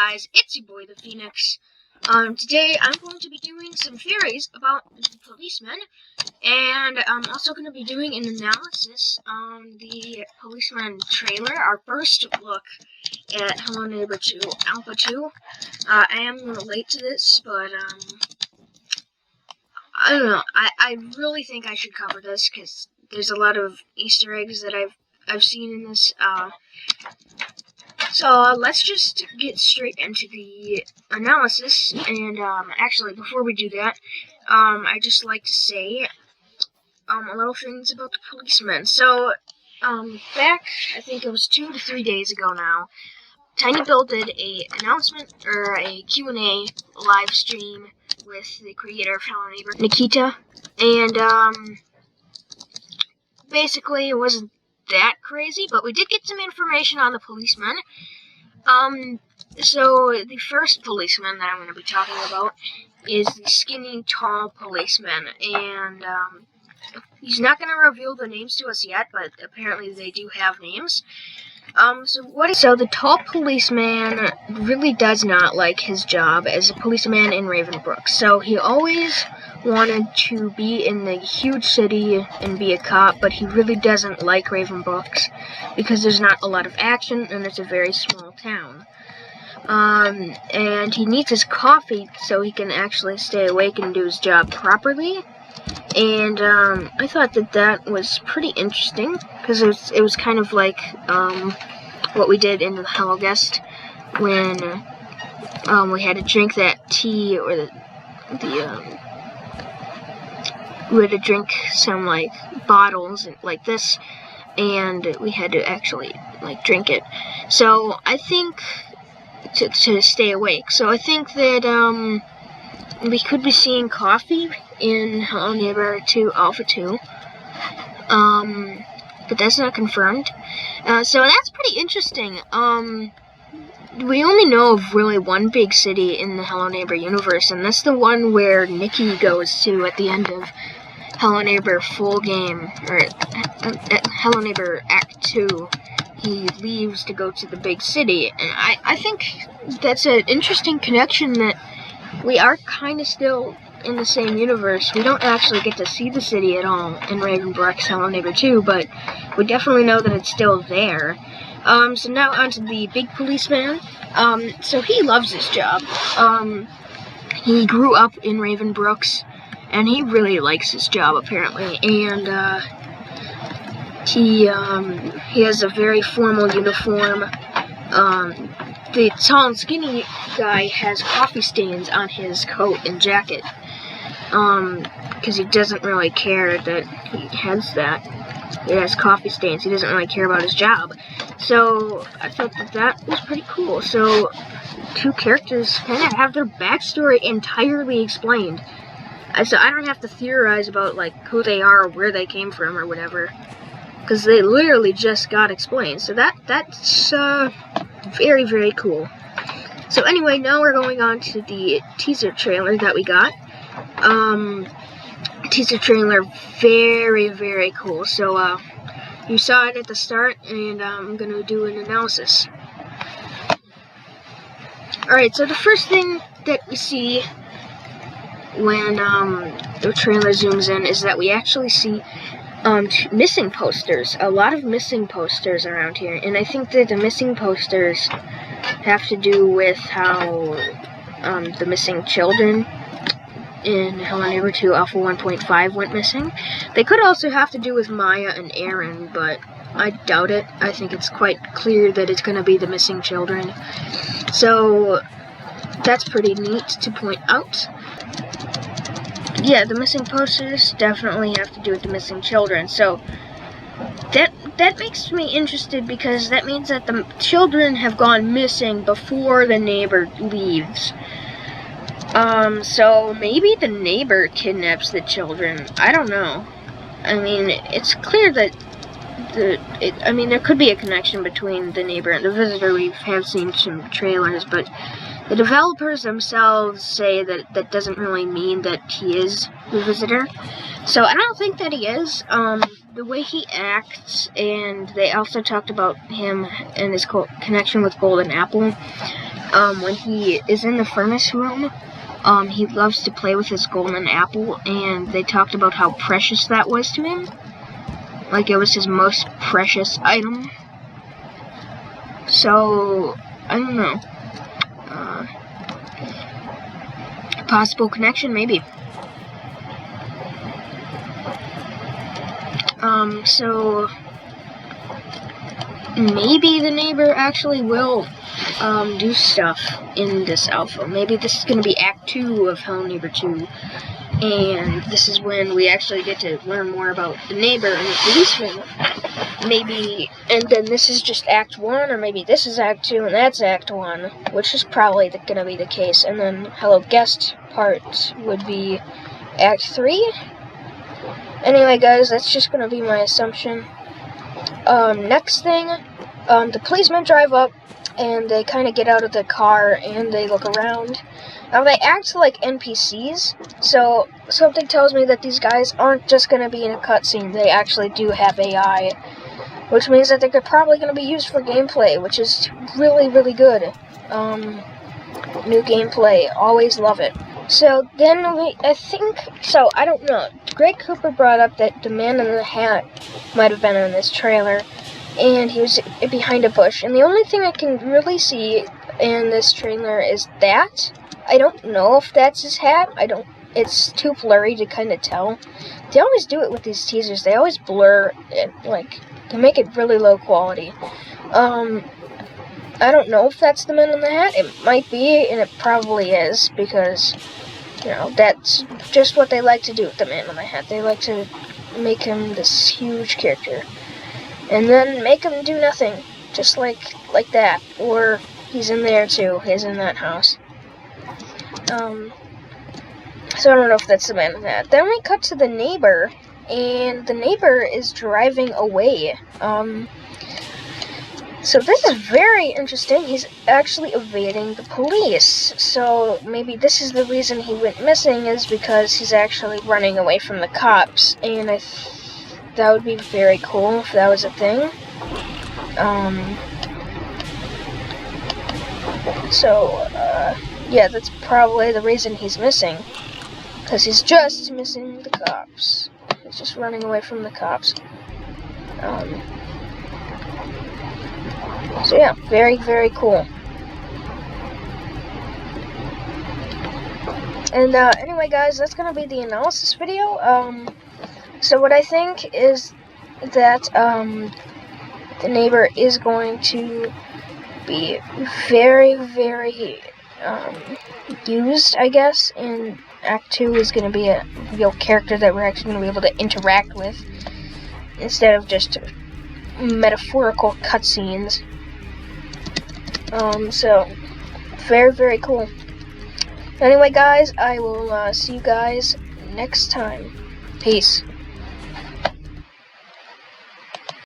guys, it's your boy the Phoenix. Today I'm going to be doing some theories about the policeman, and I'm also going to be doing an analysis on the policeman trailer, our first look at Hello Neighbor 2 Alpha 2. I am a little late to this, but I don't know, I really think I should cover this, because there's a lot of Easter eggs that I've seen in this, So let's just get straight into the analysis, and actually before we do that, I'd just like to say a little things about the policeman. So back, I think it was 2 to 3 days ago now, Tiny Bill did a announcement, or a Q&A live stream with the creator of Hello Neighbor, Nikita, and basically it wasn't that crazy, but we did get some information on the policeman. So the first policeman that I'm going to be talking about is the skinny, tall policeman, and he's not going to reveal the names to us yet, but apparently they do have names. So the tall policeman really does not like his job as a policeman in Ravenbrook, so he always wanted to be in the huge city and be a cop, but he really doesn't like Ravenbrook because there's not a lot of action and it's a very small town. And he needs his coffee so he can actually stay awake and do his job properly. And I thought that was pretty interesting, because it was kind of like what we did in the Hello Guest when we had to drink that tea, or we had to drink some like bottles like this, and we had to actually like drink it. So I think to stay awake. So I think that we could be seeing coffee in Hello Neighbor 2 Alpha 2, but that's not confirmed. So that's pretty interesting. We only know of really one big city in the Hello Neighbor universe, and that's the one where Nikki goes to at the end of Hello Neighbor Full Game, or Hello Neighbor Act 2. He leaves to go to the big city, and I think that's an interesting connection, that we are kind of still in the same universe. We don't actually get to see the city at all in Ravenbrook's Hello Neighbor 2, but we definitely know that it's still there. So now onto the big policeman. So he loves his job. He grew up in Ravenbrook, and he really likes his job apparently, and he has a very formal uniform. The tall and skinny guy has coffee stains on his coat and jacket, because he doesn't really care that he has that. He has coffee stains. He doesn't really care about his job. So I thought that was pretty cool. So two characters kind of have their backstory entirely explained. So I don't have to theorize about like who they are, or where they came from, or whatever, because they literally just got explained. So that's very, very cool. So anyway, now we're going on to the teaser trailer that we got. Teaser trailer, very, very cool. So you saw it at the start, and I'm gonna do an analysis. Alright, so the first thing that we see when the trailer zooms in is that we actually see missing posters. A lot of missing posters around here, and I think that the missing posters have to do with how the missing children in Hello Neighbor 2 Alpha 1.5 went missing. They could also have to do with Maya and Aaron, but I doubt it. I think it's quite clear that it's going to be the missing children. So that's pretty neat to point out. Yeah, the missing posters definitely have to do with the missing children. So that makes me interested, because that means that the children have gone missing before the neighbor leaves. So maybe the neighbor kidnaps the children. I don't know. I mean, it's clear that there could be a connection between the neighbor and the visitor. We have seen some trailers, but the developers themselves say that that doesn't really mean that he is the visitor. So I don't think that he is. The way he acts, and they also talked about him and his connection with Golden Apple. when he is in the furnace room, he loves to play with his golden apple, and they talked about how precious that was to him. Like, it was his most precious item. So, I don't know. Possible connection, maybe. So maybe the neighbor actually will do stuff in this alpha. Maybe this is going to be Act 2 of Hello Neighbor 2. And this is when we actually get to learn more about the neighbor and the policeman. Maybe, and then this is just Act 1, or maybe this is Act 2 and that's Act 1, which is probably going to be the case. And then Hello Guest part would be Act 3. Anyway, guys, that's just going to be my assumption. Next thing, the policemen drive up, and they kind of get out of the car, and they look around. Now, they act like NPCs, so something tells me that these guys aren't just going to be in a cutscene. They actually do have AI, which means that they're probably going to be used for gameplay, which is really, really good. New gameplay, always love it. So then I don't know. Greg Cooper brought up that the man in the hat might have been in this trailer, and he was behind a bush. And the only thing I can really see in this trailer is that. I don't know if that's his hat. It's too blurry to kind of tell. They always do it with these teasers. They always blur it, like, they make it really low quality. I don't know if that's the man in the hat. It might be, and it probably is, because, you know, that's just what they like to do with the man in the hat. They like to make him this huge character, and then make him do nothing, just like that. Or he's in there too. He's in that house. So I don't know if that's the man in the hat. Then we cut to the neighbor, and the neighbor is driving away. So this is very interesting. He's actually evading the police. So maybe this is the reason he went missing, is because he's actually running away from the cops. And that would be very cool if that was a thing. Yeah, that's probably the reason he's missing. Because he's just missing the cops. He's just running away from the cops. So yeah, very, very cool. And anyway, guys, that's gonna be the analysis video. So what I think is that the neighbor is going to be very, very used, I guess, and Act 2 is going to be a real character that we're actually going to be able to interact with, instead of just metaphorical cutscenes. So, very, very cool. Anyway, guys, I will see you guys next time. Peace.